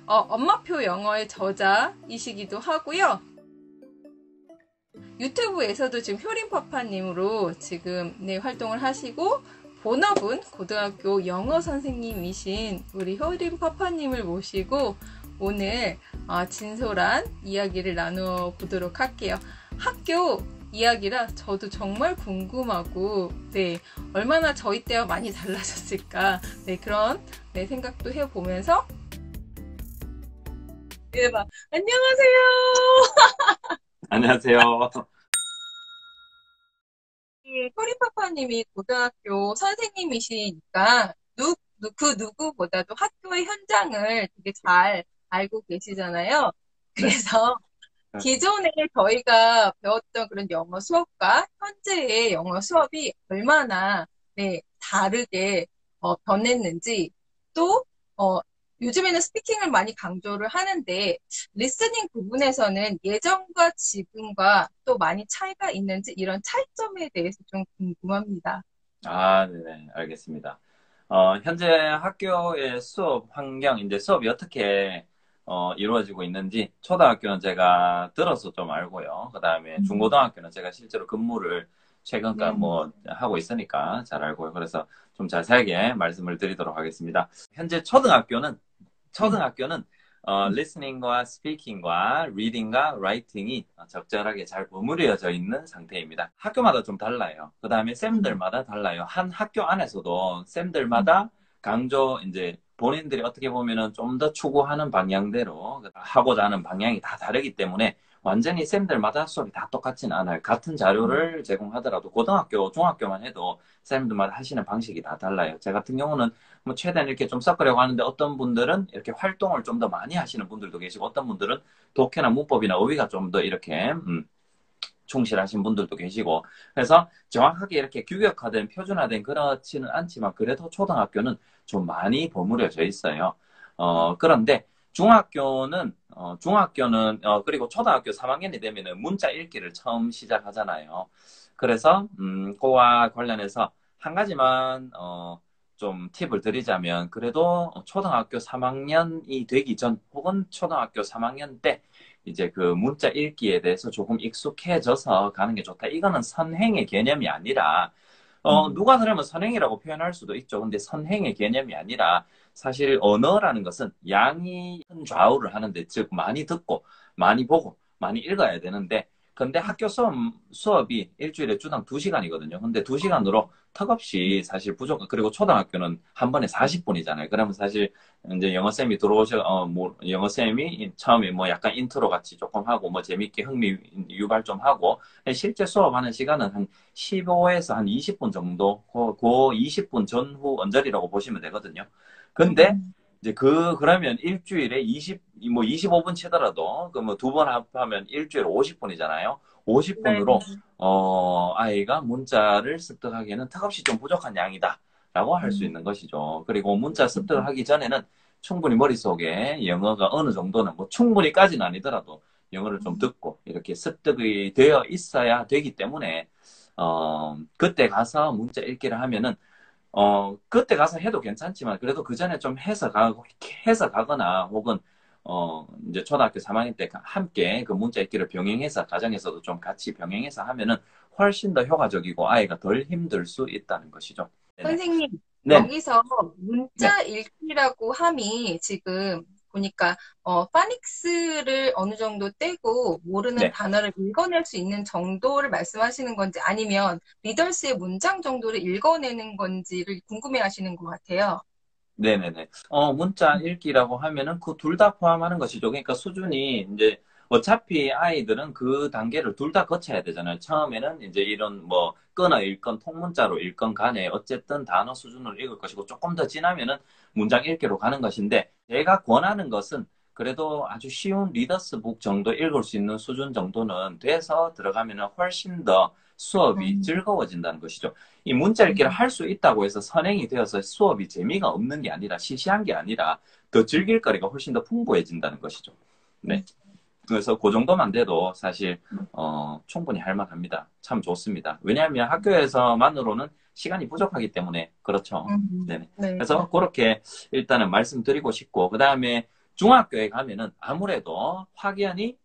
엄마표 영어의 저자이시기도 하고요. 유튜브에서도 지금 효린파파님으로 지금 활동을 하시고, 본업은 고등학교 영어 선생님이신 우리 효린파파님을 모시고 오늘 진솔한 이야기를 나눠보도록 할게요. 학교 이야기라 저도 정말 궁금하고, 얼마나 저희 때와 많이 달라졌을까, 그런 생각도 해보면서. 대박. 안녕하세요. 안녕하세요. 효린파파님이 고등학교 선생님이시니까 그 누구보다도 학교의 현장을 되게 잘 알고 계시잖아요. 그래서 기존에 저희가 배웠던 그런 영어 수업과 현재의 영어 수업이 얼마나 다르게 변했는지, 또 요즘에는 스피킹을 많이 강조를 하는데 리스닝 부분에서는 예전과 지금과 또 많이 차이가 있는지, 이런 차이점에 대해서 좀 궁금합니다. 네네, 알겠습니다. 현재 학교의 수업 환경, 이제 수업이 어떻게 이루어지고 있는지, 초등학교는 제가 들어서 좀 알고요. 그 다음에 중고등학교는 제가 실제로 근무를 최근까지 네. 하고 있으니까 잘 알고요. 그래서 좀 자세하게 말씀을 드리도록 하겠습니다. 현재 초등학교는 리스닝과 스피킹과 리딩과 라이팅이 적절하게 잘 버무려져 있는 상태입니다. 학교마다 좀 달라요. 그 다음에 쌤들마다 달라요. 한 학교 안에서도 쌤들마다 이제 본인들이 어떻게 보면은 좀 더 추구하는 방향대로 하고자 하는 방향이 다 다르기 때문에 완전히 쌤들마다 수업이 다 똑같진 않아요. 같은 자료를 제공하더라도 고등학교, 중학교만 해도 쌤들마다 하시는 방식이 다 달라요. 제 같은 경우는 뭐 최대한 이렇게 좀 섞으려고 하는데, 어떤 분들은 이렇게 활동을 좀 더 많이 하시는 분들도 계시고, 어떤 분들은 독해나 문법이나 어휘가 좀 더 이렇게 충실하신 분들도 계시고, 그래서 정확하게 이렇게 규격화된 표준화된 그렇지는 않지만 그래도 초등학교는 좀 많이 버무려져 있어요. 그런데 중학교는 그리고 초등학교 3학년이 되면은 문자 읽기를 처음 시작하잖아요. 그래서 그와 관련해서 한 가지만 좀 팁을 드리자면, 그래도 초등학교 3학년이 되기 전 혹은 초등학교 3학년 때 이제 그 문자 읽기에 대해서 조금 익숙해져서 가는 게 좋다. 이거는 선행의 개념이 아니라, 누가 그러면 선행이라고 표현할 수도 있죠. 근데 선행의 개념이 아니라, 사실 언어라는 것은 양이 큰 좌우를 하는데, 즉 많이 듣고 많이 보고 많이 읽어야 되는데, 근데 학교 수업이 일주일에 주당 2시간이거든요. 근데 2시간으로 턱없이 사실 부족, 그리고 초등학교는 한 번에 40분이잖아요. 그러면 사실 이제 영어쌤이 영어쌤이 처음에 뭐 약간 인트로 같이 조금 하고, 뭐 재밌게 흥미 유발 좀 하고, 실제 수업하는 시간은 한 15에서 한 20분 정도, 그 20분 전후 언저리라고 보시면 되거든요. 근데 이제 그러면 일주일에 25분 치더라도, 그 뭐 두 번 합하면 일주일에 50분이잖아요. 네. 50분으로, 아이가 문자를 습득하기에는 턱없이 좀 부족한 양이다, 라고 할 수 있는 것이죠. 그리고 문자 습득을 하기 전에는 충분히 머릿속에 영어가 어느 정도는, 뭐 충분히까지는 아니더라도 영어를 좀 듣고 이렇게 습득이 되어 있어야 되기 때문에, 그때 가서 문자 읽기를 하면은, 그때 가서 해도 괜찮지만, 그래도 그 전에 좀 해서 가거나, 혹은, 이제 초등학교 3학년 때 함께 그 문자 읽기를 병행해서, 가정에서도 좀 같이 병행해서 하면은 훨씬 더 효과적이고 아이가 덜 힘들 수 있다는 것이죠. 네네. 선생님, 네네. 여기서 네. 문자 읽기라고 함이 지금 보니까 파닉스를 어느 정도 떼고 모르는 네. 단어를 읽어낼 수 있는 정도를 말씀하시는 건지, 아니면 리더스의 문장 정도를 읽어내는 건지를 궁금해 하시는 것 같아요. 네네네. 문자 읽기라고 하면은 그 둘 다 포함하는 것이죠. 그러니까 수준이 이제 어차피 아이들은 그 단계를 둘 다 거쳐야 되잖아요. 처음에는 이제 이런 뭐 끊어 읽건 통문자로 읽건 간에 어쨌든 단어 수준을 읽을 것이고, 조금 더 지나면은 문장 읽기로 가는 것인데, 제가 권하는 것은 그래도 아주 쉬운 리더스북 정도 읽을 수 있는 수준 정도는 돼서 들어가면은 훨씬 더 수업이 음, 즐거워진다는 것이죠. 이 문자 읽기를 할 수 있다고 해서 선행이 되어서 수업이 재미가 없는 게 아니라, 시시한 게 아니라 더 즐길 거리가 훨씬 더 풍부해진다는 것이죠. 네. 그래서 그 정도만 돼도 사실 충분히 할 만합니다. 참 좋습니다. 왜냐하면 학교에서만으로는 시간이 부족하기 때문에 그렇죠. 네네. 네. 그래서 그렇게 일단은 말씀드리고 싶고, 그 다음에 중학교에 가면은 아무래도 확연히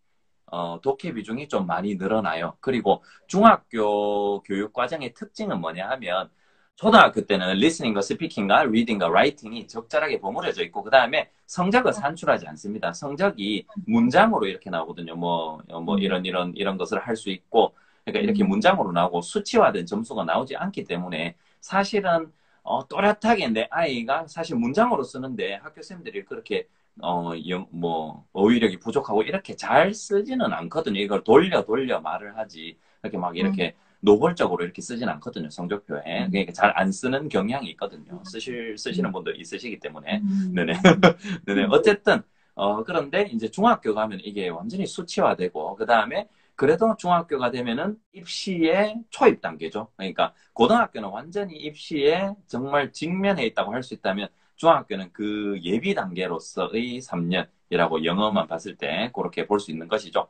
독해 비중이 좀 많이 늘어나요. 그리고 중학교 교육 과정의 특징은 뭐냐 하면 초등학교 때는 리스닝과 스피킹과 리딩과 라이팅이 적절하게 버무려져 있고 그 다음에 성적을 산출하지 않습니다. 성적이 문장으로 이렇게 나오거든요. 뭐 이런 것을 할 수 있고 그러니까 이렇게 문장으로 나오고 수치화된 점수가 나오지 않기 때문에 사실은 또렷하게 내 아이가 사실 문장으로 쓰는데 학교 쌤들이 그렇게 어휘력이 부족하고 이렇게 잘 쓰지는 않거든요. 이걸 돌려 말을 하지. 이렇게 막 이렇게 노골적으로 이렇게 쓰진 않거든요. 성적표에. 그러니까 잘 안 쓰는 경향이 있거든요. 쓰시는 분도 있으시기 때문에. 네네. 네네. 어쨌든, 그런데 이제 중학교 가면 이게 완전히 수치화되고, 그 다음에 그래도 중학교가 되면은 입시의 초입 단계죠. 그러니까 고등학교는 완전히 입시에 정말 직면해 있다고 할 수 있다면 중학교는 그 예비 단계로서의 3년이라고 영어만 봤을 때 그렇게 볼 수 있는 것이죠.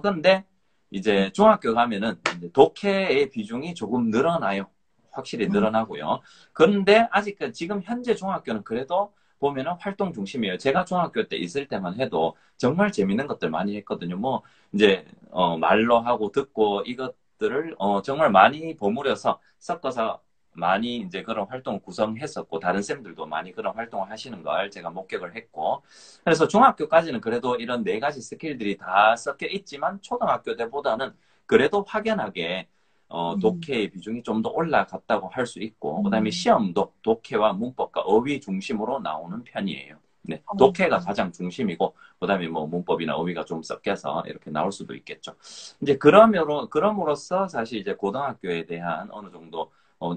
그런데 이제 중학교 가면은 이제 독해의 비중이 조금 늘어나요. 확실히 늘어나고요. 그런데 아직 지금 현재 중학교는 그래도 보면은 활동 중심이에요. 제가 중학교 때 있을 때만 해도 정말 재밌는 것들 많이 했거든요. 뭐 이제 말로 하고 듣고 이것들을 정말 많이 버무려서 섞어서 많이 이제 그런 활동을 구성했었고 다른 쌤들도 많이 그런 활동을 하시는 걸 제가 목격을 했고 그래서 중학교까지는 그래도 이런 네 가지 스킬들이 다 섞여 있지만 초등학교 때보다는 그래도 확연하게 독해의 비중이 좀 더 올라갔다고 할 수 있고 그다음에 시험도 독해와 문법과 어휘 중심으로 나오는 편이에요. 네, 독해가 가장 중심이고 그다음에 뭐 문법이나 어휘가 좀 섞여서 이렇게 나올 수도 있겠죠. 이제 그럼으로써 사실 이제 고등학교에 대한 어느 정도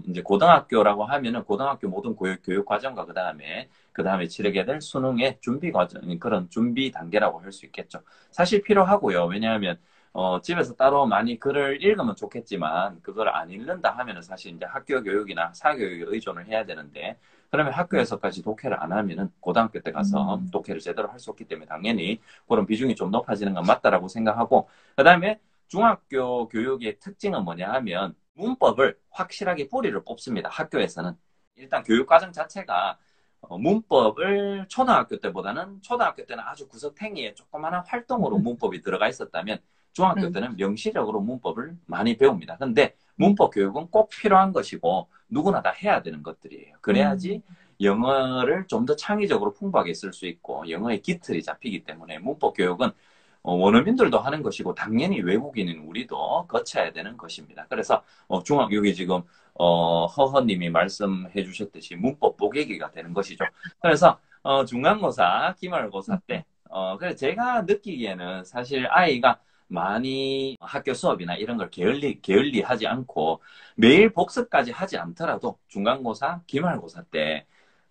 이제 고등학교라고 하면은 고등학교 모든 교육 과정과 그 다음에 치르게 될 수능의 준비 과정, 그런 준비 단계라고 할 수 있겠죠. 사실 필요하고요. 왜냐하면, 집에서 따로 많이 글을 읽으면 좋겠지만, 그걸 안 읽는다 하면은 사실 이제 학교 교육이나 사교육에 의존을 해야 되는데, 그러면 학교에서까지 독해를 안 하면은 고등학교 때 가서 독해를 제대로 할 수 없기 때문에 당연히 그런 비중이 좀 높아지는 건 맞다라고 생각하고, 그 다음에 중학교 교육의 특징은 뭐냐 하면, 문법을 확실하게 뿌리를 뽑습니다. 학교에서는. 일단 교육과정 자체가 문법을 초등학교 때는 아주 구석탱이에 조그마한 활동으로 문법이 들어가 있었다면 중학교 때는 명시적으로 문법을 많이 배웁니다. 근데 문법 교육은 꼭 필요한 것이고 누구나 다 해야 되는 것들이에요. 그래야지 영어를 좀 더 창의적으로 풍부하게 쓸 수 있고 영어의 기틀이 잡히기 때문에 문법 교육은 원어민들도 하는 것이고 당연히 외국인인 우리도 거쳐야 되는 것입니다. 그래서 여기 지금 허허님이 말씀해 주셨듯이 문법 보객기가 되는 것이죠. 그래서 중간고사, 기말고사 때 그래서 제가 느끼기에는 사실 아이가 많이 학교 수업이나 이런 걸 게을리 하지 않고 매일 복습까지 하지 않더라도 중간고사, 기말고사 때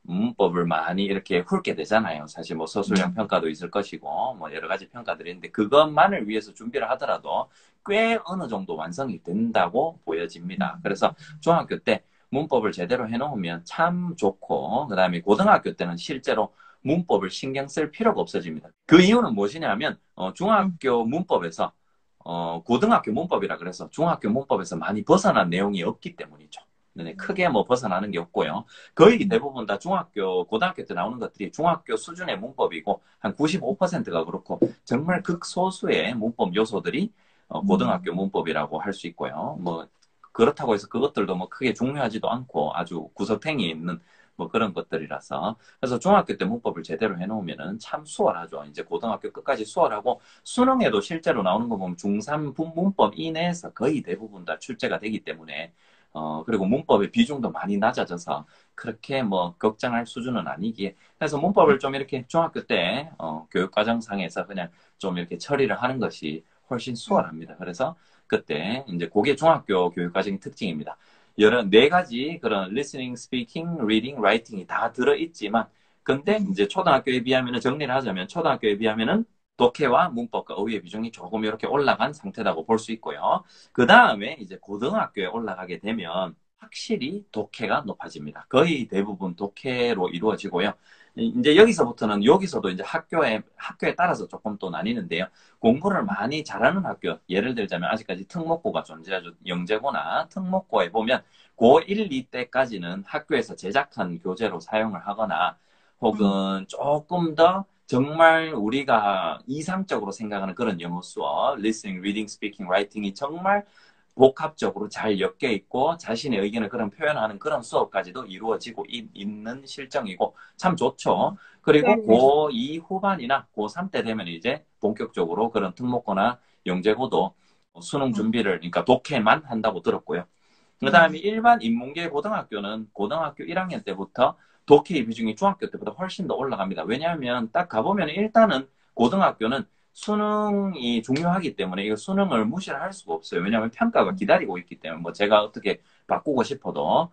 문법을 많이 이렇게 훑게 되잖아요. 사실 뭐 서술형 평가도 있을 것이고 뭐 여러 가지 평가들이 있는데 그것만을 위해서 준비를 하더라도 꽤 어느 정도 완성이 된다고 보여집니다. 그래서 중학교 때 문법을 제대로 해놓으면 참 좋고 그다음에 고등학교 때는 실제로 문법을 신경 쓸 필요가 없어집니다. 그 이유는 무엇이냐면 중학교 문법에서 고등학교 문법이라 그래서 중학교 문법에서 많이 벗어난 내용이 없기 때문이죠. 네, 크게 뭐 벗어나는 게 없고요. 거의 대부분 다 고등학교 때 나오는 것들이 중학교 수준의 문법이고, 한 95%가 그렇고, 정말 극소수의 문법 요소들이 고등학교 문법이라고 할 수 있고요. 뭐, 그렇다고 해서 그것들도 뭐 크게 중요하지도 않고 아주 구석탱이 있는 뭐 그런 것들이라서. 그래서 중학교 때 문법을 제대로 해놓으면은 참 수월하죠. 이제 고등학교 끝까지 수월하고, 수능에도 실제로 나오는 거 보면 중3 문법 이내에서 거의 대부분 다 출제가 되기 때문에, 그리고 문법의 비중도 많이 낮아져서 그렇게 뭐 걱정할 수준은 아니기에 그래서 문법을 좀 이렇게 중학교 때 교육과정상에서 그냥 좀 이렇게 처리를 하는 것이 훨씬 수월합니다. 그래서 그때 이제 그게 중학교 교육과정의 특징입니다. 여러 네 가지 그런 listening, speaking, reading, writing이 다 들어있지만 근데 이제 초등학교에 비하면은 정리를 하자면 초등학교에 비하면은 독해와 문법과 어휘의 비중이 조금 이렇게 올라간 상태라고 볼 수 있고요. 그 다음에 이제 고등학교에 올라가게 되면 확실히 독해가 높아집니다. 거의 대부분 독해로 이루어지고요. 이제 여기서도 이제 학교에 따라서 조금 또 나뉘는데요. 공부를 많이 잘하는 학교, 예를 들자면 아직까지 특목고가 존재하죠. 영재고나 특목고에 보면 고1, 2때까지는 학교에서 제작한 교재로 사용을 하거나 혹은 조금 더 정말 우리가 이상적으로 생각하는 그런 영어 수업, listening, reading, speaking, writing이 정말 복합적으로 잘 엮여 있고 자신의 의견을 그런 표현하는 그런 수업까지도 이루어지고 있는 실정이고 참 좋죠. 그리고 네네. 고2 후반이나 고3 때 되면 이제 본격적으로 그런 특목고나 영재고도 수능 준비를, 그러니까 독해만 한다고 들었고요. 그 다음에 네. 일반 인문계 고등학교는 고등학교 1학년 때부터 독해의 비중이 중학교 때보다 훨씬 더 올라갑니다. 왜냐하면 딱 가보면 일단은 고등학교는 수능이 중요하기 때문에 이거 수능을 무시를 할 수가 없어요. 왜냐하면 평가가 기다리고 있기 때문에 뭐 제가 어떻게 바꾸고 싶어도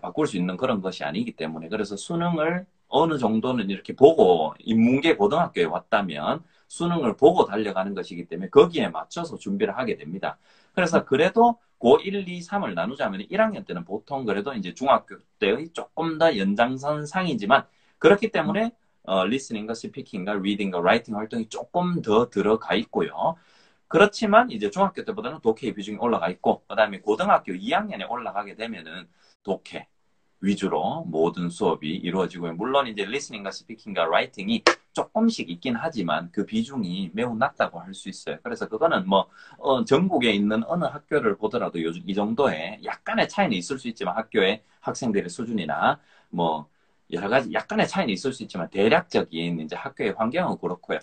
바꿀 수 있는 그런 것이 아니기 때문에 그래서 수능을 어느 정도는 이렇게 보고 인문계 고등학교에 왔다면 수능을 보고 달려가는 것이기 때문에 거기에 맞춰서 준비를 하게 됩니다. 그래서 그래도 고1, 2, 3을 나누자면 1학년 때는 보통 그래도 이제 중학교 때의 조금 더 연장선 상이지만 그렇기 때문에 리스닝과 스피킹과 리딩과 라이팅 활동이 조금 더 들어가 있고요. 그렇지만 이제 중학교 때보다는 독해의 비중이 올라가 있고 그다음에 고등학교 2학년에 올라가게 되면은 독해 위주로 모든 수업이 이루어지고요. 물론 이제 리스닝과 스피킹과 라이팅이 조금씩 있긴 하지만 그 비중이 매우 낮다고 할 수 있어요. 그래서 그거는 뭐 전국에 있는 어느 학교를 보더라도 요즘 이 정도의 약간의 차이는 있을 수 있지만 학교의 학생들의 수준이나 뭐 여러 가지 약간의 차이는 있을 수 있지만 대략적인 이제 학교의 환경은 그렇고요.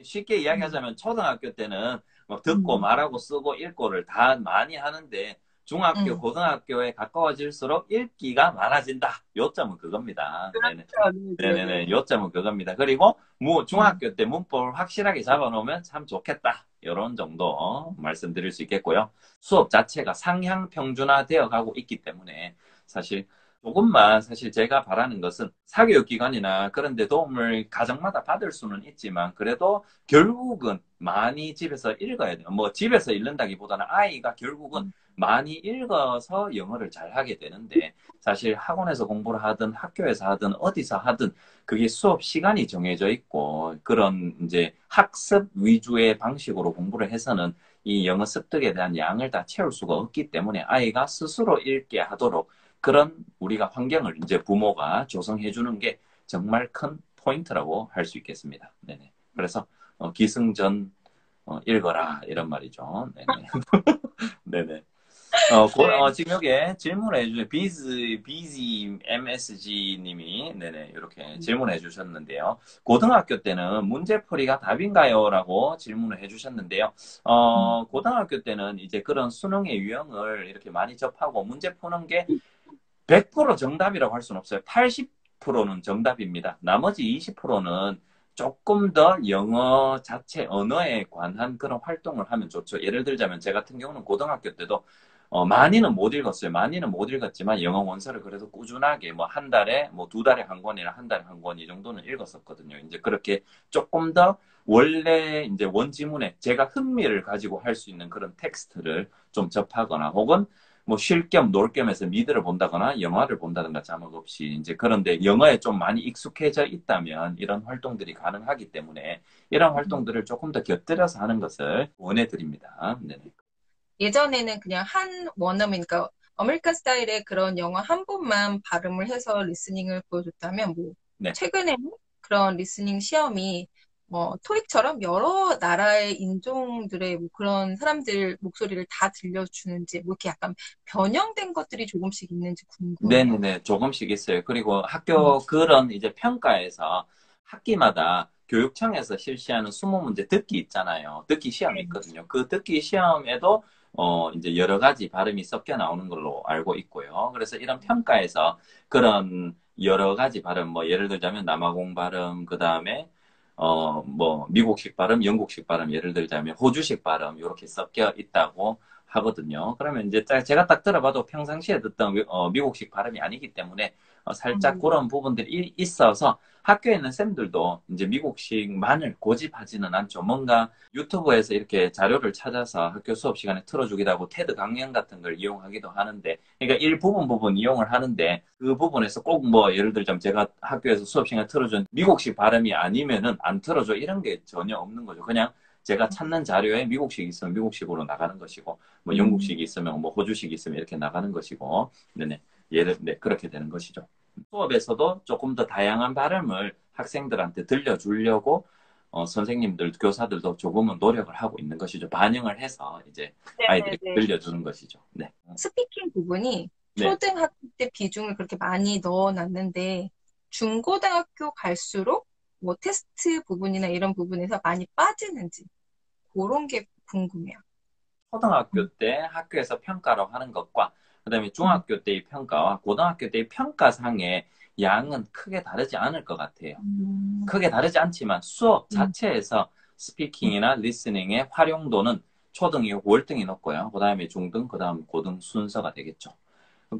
쉽게 이야기하자면 초등학교 때는 막 듣고 음. 말하고 쓰고 읽고를 다 많이 하는데 중학교, 음. 고등학교에 가까워질수록 읽기가 많아진다. 요점은 그겁니다. 네네. 그렇죠. 네네네. 네네네. 요점은 그겁니다. 그리고 음. 중학교 때 문법을 확실하게 잡아놓으면 참 좋겠다. 이런 정도 말씀드릴 수 있겠고요. 수업 자체가 상향 평준화되어 가고 있기 때문에 사실 조금만 사실 제가 바라는 것은 사교육기관이나 그런 데 도움을 가정마다 받을 수는 있지만 그래도 결국은 많이 집에서 읽어야 돼요. 뭐 집에서 읽는다기보다는 아이가 결국은 많이 읽어서 영어를 잘 하게 되는데 사실 학원에서 공부를 하든 학교에서 하든 어디서 하든 그게 수업 시간이 정해져 있고 그런 이제 학습 위주의 방식으로 공부를 해서는 이 영어 습득에 대한 양을 다 채울 수가 없기 때문에 아이가 스스로 읽게 하도록 그런 우리가 환경을 이제 부모가 조성해 주는 게 정말 큰 포인트라고 할 수 있겠습니다. 네네. 그래서 기승전 읽어라 이런 말이죠. 네네. 네네. 네. 지금 여기에 질문해 주신 비지 MSG 님이, 네네, 이렇게 질문해 주셨는데요. 고등학교 때는 문제풀이가 답인가요? 라고 질문을 해 주셨는데요. 고등학교 때는 이제 그런 수능의 유형을 이렇게 많이 접하고 문제 푸는 게 100% 정답이라고 할 수는 없어요. 80%는 정답입니다. 나머지 20%는 조금 더 영어 자체 언어에 관한 그런 활동을 하면 좋죠. 예를 들자면 제 같은 경우는 고등학교 때도 많이는 못 읽었어요. 많이는 못 읽었지만 영어 원서를 그래도 꾸준하게 뭐 한 달에 뭐 두 달에 한 권이나 한 달에 한 권 이 정도는 읽었었거든요. 이제 그렇게 조금 더 원래 이제 원지문에 제가 흥미를 가지고 할 수 있는 그런 텍스트를 좀 접하거나 혹은 뭐 쉴 겸 놀 겸해서 미드를 본다거나 영화를 본다든가 자막 없이 이제 그런데 영어에 좀 많이 익숙해져 있다면 이런 활동들이 가능하기 때문에 이런 활동들을 조금 더 곁들여서 하는 것을 원해드립니다. 네네. 예전에는 그냥 한 원어민, 그러니까 아메리칸 스타일의 그런 영어 한 번만 발음을 해서 리스닝을 보여줬다면, 뭐, 네. 최근에는 그런 리스닝 시험이 뭐, 토익처럼 여러 나라의 인종들의 뭐 그런 사람들 목소리를 다 들려주는지, 뭐 이렇게 약간 변형된 것들이 조금씩 있는지 궁금해요. 네네네. 조금씩 있어요. 그리고 음. 학교 그런 이제 평가에서 학기마다 교육청에서 실시하는 20문제 듣기 있잖아요. 듣기 시험이 네. 있거든요. 그 듣기 시험에도 이제 여러 가지 발음이 섞여 나오는 걸로 알고 있고요. 그래서 이런 평가에서 그런 여러 가지 발음, 뭐 예를 들자면 남아공 발음, 그 다음에 뭐 미국식 발음, 영국식 발음, 예를 들자면 호주식 발음 이렇게 섞여 있다고 하거든요. 그러면 이제 제가 딱 들어봐도 평상시에 듣던 미국식 발음이 아니기 때문에 살짝 음. 그런 부분들이 있어서 학교에 있는 쌤들도 이제 미국식만을 고집하지는 않죠. 뭔가 유튜브에서 이렇게 자료를 찾아서 학교 수업 시간에 틀어주기도 하고 테드 강연 같은 걸 이용하기도 하는데 그러니까 일부분 이용을 하는데 그 부분에서 꼭 뭐 예를 들자면 제가 학교에서 수업 시간에 틀어준 미국식 발음이 아니면은 안 틀어줘 이런 게 전혀 없는 거죠. 그냥 제가 찾는 자료에 미국식이 있으면 미국식으로 나가는 것이고 뭐 음. 영국식이 있으면 뭐 호주식이 있으면 이렇게 나가는 것이고 네네. 네, 그렇게 되는 것이죠. 수업에서도 조금 더 다양한 발음을 학생들한테 들려주려고 선생님들, 교사들도 조금은 노력을 하고 있는 것이죠. 반영을 해서 이제 아이들에게 네네네. 들려주는 것이죠. 네. 스피킹 부분이 네. 초등학교 때 비중을 그렇게 많이 넣어놨는데 중고등학교 갈수록 뭐 테스트 부분이나 이런 부분에서 많이 빠지는지 그런 게 궁금해요. 초등학교 음, 때 학교에서 평가로 하는 것과 그다음에 음, 중학교 때의 평가와 고등학교 때의 평가상의 양은 크게 다르지 않을 것 같아요. 음, 크게 다르지 않지만 수업 음, 자체에서 음, 스피킹이나 리스닝의 활용도는 초등이 월등히 높고요. 그다음에 중등, 그다음 고등 순서가 되겠죠. 음,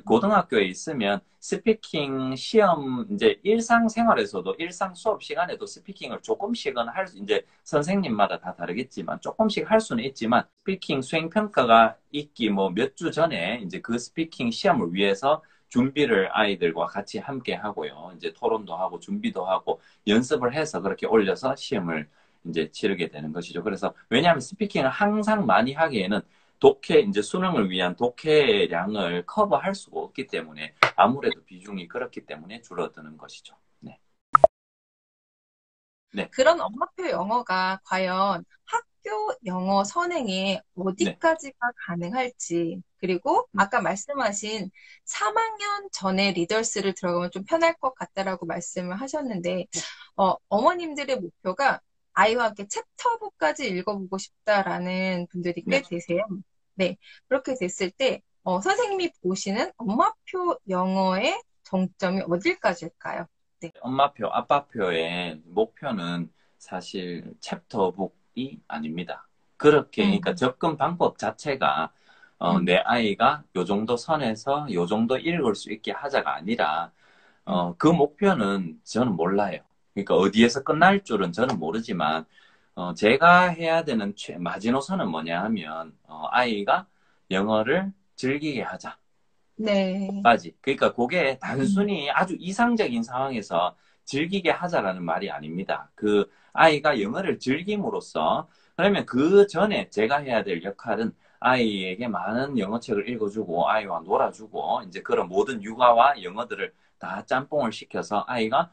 고등학교에 있으면 스피킹 시험, 이제 일상생활에서도, 일상 수업 시간에도 스피킹을 조금씩은 이제 선생님마다 다 다르겠지만, 조금씩 할 수는 있지만, 스피킹 수행평가가 있기 뭐 몇 주 전에 이제 그 스피킹 시험을 위해서 준비를 아이들과 같이 함께 하고요. 이제 토론도 하고, 준비도 하고, 연습을 해서 그렇게 올려서 시험을 이제 치르게 되는 것이죠. 그래서, 왜냐하면 스피킹을 항상 많이 하기에는 이제 수능을 위한 독해량을 커버할 수가 없기 때문에 아무래도 비중이 그렇기 때문에 줄어드는 것이죠. 네. 네. 그런 엄마표 영어가 과연 학교 영어 선행에 네. 어디까지가 가능할지, 그리고 음, 아까 말씀하신 3학년 전에 리더스를 들어가면 좀 편할 것 같다라고 말씀을 하셨는데, 어머님들의 목표가 아이와 함께 챕터북까지 읽어보고 싶다라는 분들이 꽤 네. 되세요. 네. 그렇게 됐을 때, 선생님이 보시는 엄마표 영어의 정점이 어딜까지일까요? 네. 엄마표, 아빠표의 목표는 사실 챕터북이 아닙니다. 그렇게, 그러니까 음, 접근 방법 자체가 내 음, 아이가 요 정도 선에서 요 정도 읽을 수 있게 하자가 아니라 음, 그 목표는 저는 몰라요. 그러니까 어디에서 끝날 줄은 저는 모르지만 제가 해야 되는 마지노선은 뭐냐 하면 아이가 영어를 즐기게 하자. 네. 까지. 그러니까 그게 음, 단순히 아주 이상적인 상황에서 즐기게 하자라는 말이 아닙니다. 그 아이가 영어를 즐김으로써 그러면 그 전에 제가 해야 될 역할은 아이에게 많은 영어책을 읽어주고 아이와 놀아주고 이제 그런 모든 육아와 영어들을 다 짬뽕을 시켜서 아이가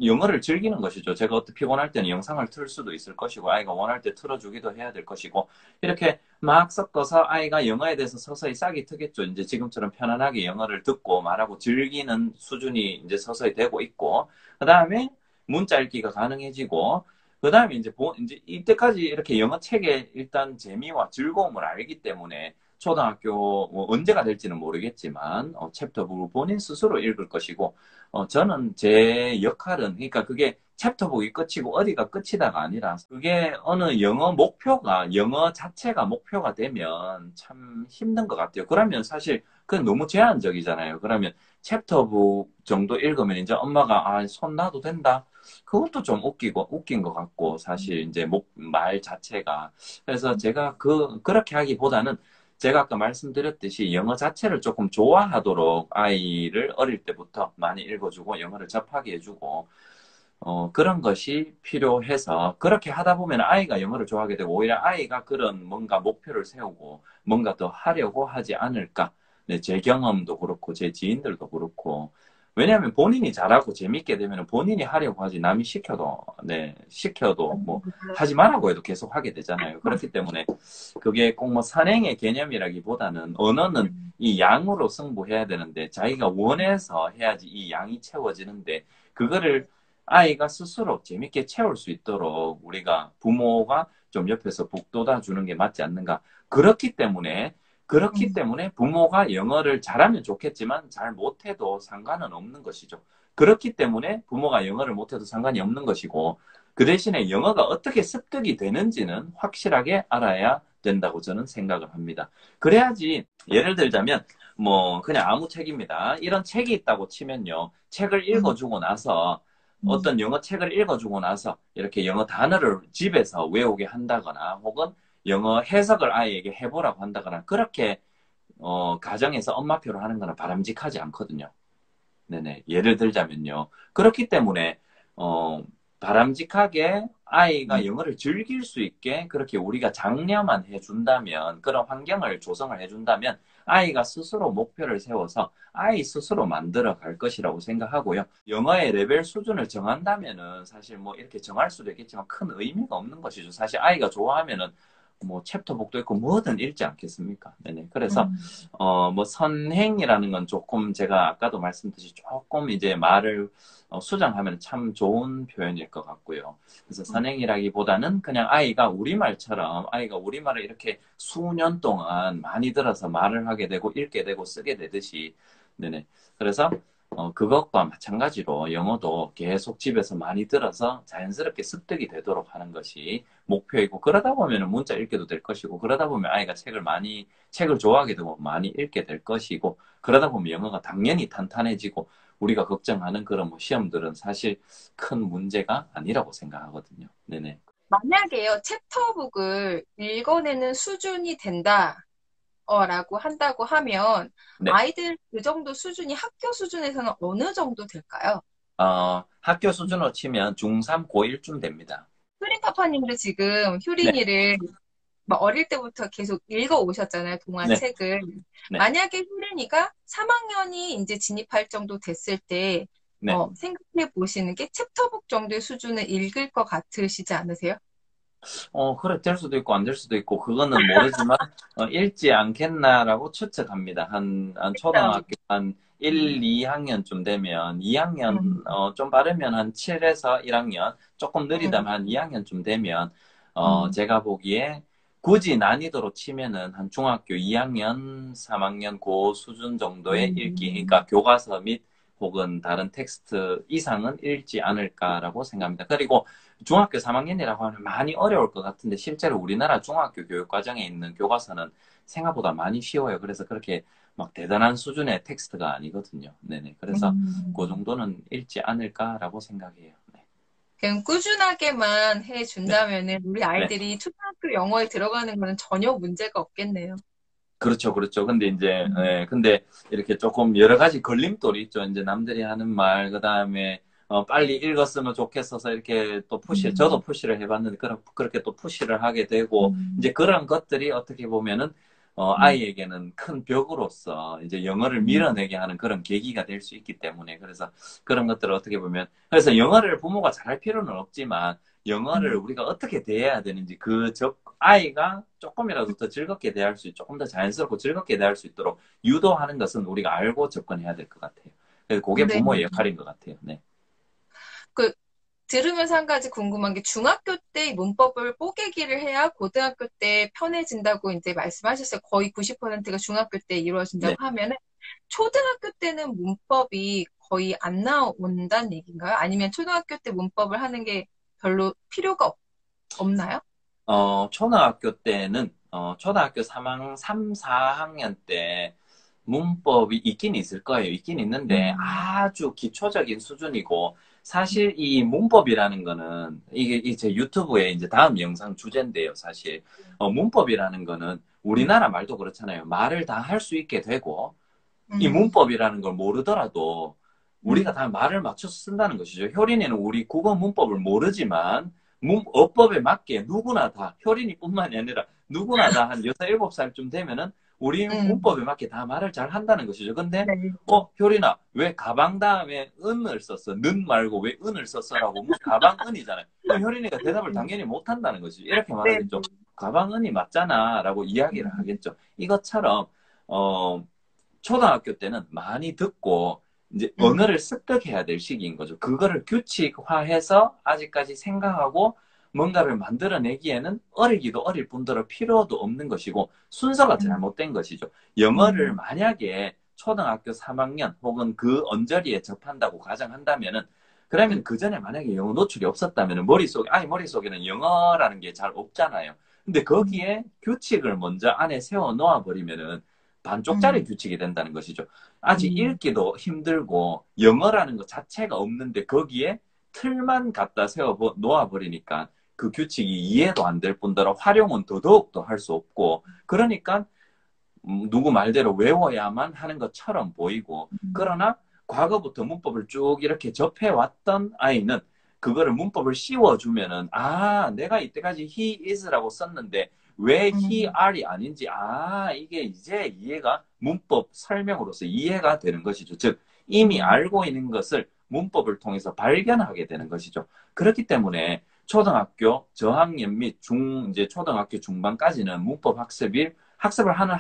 영어를 즐기는 것이죠. 제가 어떻게 피곤할 때는 영상을 틀 수도 있을 것이고 아이가 원할 때 틀어주기도 해야 될 것이고 이렇게 막 섞어서 아이가 영어에 대해서 서서히 싹이 트겠죠. 이제 지금처럼 편안하게 영어를 듣고 말하고 즐기는 수준이 이제 서서히 되고 있고, 그 다음에 문자 읽기가 가능해지고, 그 다음에 이제 이때까지 이렇게 영어 책의 일단 재미와 즐거움을 알기 때문에 초등학교 뭐 언제가 될지는 모르겠지만 챕터북을 본인 스스로 읽을 것이고 저는 제 역할은 그러니까 그게 챕터북이 끝이고 어디가 끝이다가 아니라 그게 어느 영어 자체가 목표가 되면 참 힘든 것 같아요. 그러면 사실 그건 너무 제한적이잖아요. 그러면 챕터북 정도 읽으면 이제 엄마가 손 놔도 된다. 그것도 좀 웃긴 것 같고 사실 이제 말 자체가 그래서 제가 그렇게 하기보다는 제가 아까 말씀드렸듯이 영어 자체를 조금 좋아하도록 아이를 어릴 때부터 많이 읽어주고 영어를 접하게 해주고 그런 것이 필요해서 그렇게 하다 보면 아이가 영어를 좋아하게 되고 오히려 아이가 그런 뭔가 목표를 세우고 뭔가 더 하려고 하지 않을까. 네, 제 경험도 그렇고 제 지인들도 그렇고 왜냐하면 본인이 잘하고 재밌게 되면 본인이 하려고 하지 남이 시켜도 뭐 하지 말라고 해도 계속 하게 되잖아요. 그렇기 때문에 그게 꼭 뭐 선행의 개념이라기보다는 언어는 이 양으로 승부해야 되는데 자기가 원해서 해야지 이 양이 채워지는데 그거를 아이가 스스로 재밌게 채울 수 있도록 우리가 부모가 좀 옆에서 북돋아 주는 게 맞지 않는가. 그렇기 때문에 부모가 영어를 잘하면 좋겠지만 잘 못해도 상관은 없는 것이죠. 그렇기 때문에 부모가 영어를 못해도 상관이 없는 것이고 그 대신에 영어가 어떻게 습득이 되는지는 확실하게 알아야 된다고 저는 생각을 합니다. 그래야지 예를 들자면 뭐 그냥 아무 책입니다. 이런 책이 있다고 치면요. 책을 음, 읽어주고 나서 음, 어떤 영어 책을 읽어주고 나서 이렇게 영어 단어를 집에서 외우게 한다거나 혹은 영어 해석을 아이에게 해보라고 한다거나 그렇게 가정에서 엄마표를 하는 거는 바람직하지 않거든요. 네네. 예를 들자면요. 그렇기 때문에, 바람직하게 아이가 음, 영어를 즐길 수 있게 그렇게 우리가 장려만 해준다면, 그런 환경을 조성을 해준다면, 아이가 스스로 목표를 세워서 아이 스스로 만들어 갈 것이라고 생각하고요. 영어의 레벨 수준을 정한다면은 사실 뭐 이렇게 정할 수도 있겠지만 큰 의미가 없는 것이죠. 사실 아이가 좋아하면은 뭐 챕터북도 있고 뭐든 읽지 않겠습니까? 네네. 그래서 음, 뭐 선행이라는 건 조금 제가 아까도 말씀드렸듯이 조금 이제 말을 수정하면 참 좋은 표현일 것 같고요. 그래서 선행이라기보다는 그냥 아이가 우리말을 이렇게 수년 동안 많이 들어서 말을 하게 되고 읽게 되고 쓰게 되듯이 네네. 그래서 그것과 마찬가지로 영어도 계속 집에서 많이 들어서 자연스럽게 습득이 되도록 하는 것이 목표이고, 그러다 보면 문자 읽게도 될 것이고, 그러다 보면 아이가 책을 좋아하게 되고 많이 읽게 될 것이고, 그러다 보면 영어가 당연히 탄탄해지고, 우리가 걱정하는 그런 뭐 시험들은 사실 큰 문제가 아니라고 생각하거든요. 네네. 만약에요, 챕터북을 읽어내는 수준이 된다. 라고 한다고 하면 네. 아이들 그 정도 수준이 학교 수준에서는 어느 정도 될까요? 학교 수준으로 치면 중3, 고1쯤 됩니다. 효린파파님도 지금 네, 효린이를 막 어릴 때부터 계속 읽어 오셨잖아요, 네, 동화책을. 네, 만약에 효린이가 3학년이 이제 진입할 정도 됐을 때, 네. 생각해 보시는 게 챕터북 정도의 수준을 읽을 것 같으시지 않으세요? 그래, 될 수도 있고, 안 될 수도 있고, 그거는 모르지만, 읽지 않겠나라고 추측합니다. 한 그렇죠. 초등학교 한 1, 2학년쯤 되면, 음, 2학년, 좀 빠르면 한 7에서 1학년, 조금 느리다면 음, 한 2학년쯤 되면, 음, 제가 보기에 굳이 난이도로 치면은 한 중학교 2학년, 3학년 고 수준 정도의 읽기, 음, 그러니까 교과서 및 혹은 다른 텍스트 이상은 읽지 않을까라고 생각합니다. 그리고 중학교 3학년이라고 하면 많이 어려울 것 같은데 실제로 우리나라 중학교 교육 과정에 있는 교과서는 생각보다 많이 쉬워요. 그래서 그렇게 막 대단한 수준의 텍스트가 아니거든요. 네네. 그래서 그 음. 정도는 읽지 않을까라고 생각해요. 네. 그냥 꾸준하게만 네. 해준다면은 우리 네. 아이들이 초등학교 영어에 들어가는 거는 전혀 문제가 없겠네요. 그렇죠, 그렇죠. 근데 이제, 음, 근데 이렇게 조금 여러 가지 걸림돌이 있죠. 이제 남들이 하는 말, 그 다음에, 빨리 읽었으면 좋겠어서 이렇게 또 저도 음, 푸시를 해봤는데, 그렇게 또 푸시를 하게 되고, 음, 이제 그런 것들이 어떻게 보면은, 음, 아이에게는 큰 벽으로서 이제 영어를 음, 밀어내게 하는 그런 계기가 될 수 있기 때문에, 그래서 그런 것들을 어떻게 보면, 그래서 영어를 부모가 잘할 필요는 없지만, 영어를 음, 우리가 어떻게 대해야 되는지 아이가 조금이라도 더 즐겁게 대할 수, 조금 더 자연스럽고 즐겁게 대할 수 있도록 유도하는 것은 우리가 알고 접근해야 될 것 같아요. 그래서 그게 네. 부모의 역할인 것 같아요. 네. 그, 들으면서 한 가지 궁금한 게 중학교 때 문법을 뽀개기를 해야 고등학교 때 편해진다고 이제 말씀하셨어요. 거의 90%가 중학교 때 네. 이루어진다고 하면은 초등학교 때는 문법이 거의 안 나온다는 얘기인가요? 아니면 초등학교 때 문법을 하는 게 별로 필요가 없나요? 초등학교 때는, 초등학교 3, 4학년 때 문법이 있긴 있을 거예요. 있긴 있는데 음, 아주 기초적인 수준이고, 사실 이 문법이라는 거는 이게 제 유튜브에 이제 다음 영상 주제인데요. 사실 문법이라는 거는 우리나라 말도 그렇잖아요. 말을 다 할 수 있게 되고, 이 음, 문법이라는 걸 모르더라도 우리가 음, 다 말을 맞춰서 쓴다는 것이죠. 효린이는 우리 국어 문법을 모르지만 어법에 맞게 누구나 다, 효린이뿐만이 아니라 누구나 다 한 6, 7살쯤 되면은 우리 음. 문법에 맞게 다 말을 잘 한다는 것이죠. 근데 네. 효린아, 왜 가방 다음에 은을 썼어? 는 말고 왜 은을 썼어라고, 무슨 가방 은이잖아요. 그럼 효린이가 대답을 당연히 못 한다는 것이죠. 이렇게 네. 말하겠죠. 가방 은이 맞잖아라고 이야기를 음, 하겠죠. 이것처럼 어 초등학교 때는 많이 듣고 이제 음, 언어를 습득해야 될 시기인 거죠. 그거를 규칙화해서 아직까지 생각하고 뭔가를 만들어내기에는 어리기도 어릴 뿐더러 필요도 없는 것이고 순서가 음, 잘못된 것이죠. 영어를 음, 만약에 초등학교 3학년 혹은 그 언저리에 접한다고 가정한다면은, 그러면 그 전에 만약에 영어 노출이 없었다면 아이 머릿속에는 영어라는 게 잘 없잖아요. 근데 음, 거기에 규칙을 먼저 안에 세워 놓아 버리면은 반쪽짜리 음, 규칙이 된다는 것이죠. 아직 음, 읽기도 힘들고 영어라는 것 자체가 없는데 거기에 틀만 갖다 세워 놓아버리니까 그 규칙이 이해도 안 될 뿐더러 활용은 더더욱더 할 수 없고, 그러니까 누구 말대로 외워야만 하는 것처럼 보이고, 음, 그러나 과거부터 문법을 쭉 이렇게 접해왔던 아이는 그거를 문법을 씌워주면은, 아, 내가 이때까지 he is라고 썼는데 왜 he, 음, are이 아닌지, 이게 이제 이해가 문법 설명으로서 이해가 되는 것이죠. 즉, 이미 음, 알고 있는 것을 문법을 통해서 발견하게 되는 것이죠. 그렇기 때문에 초등학교 저학년 및 이제 초등학교 중반까지는 문법 학습을 하는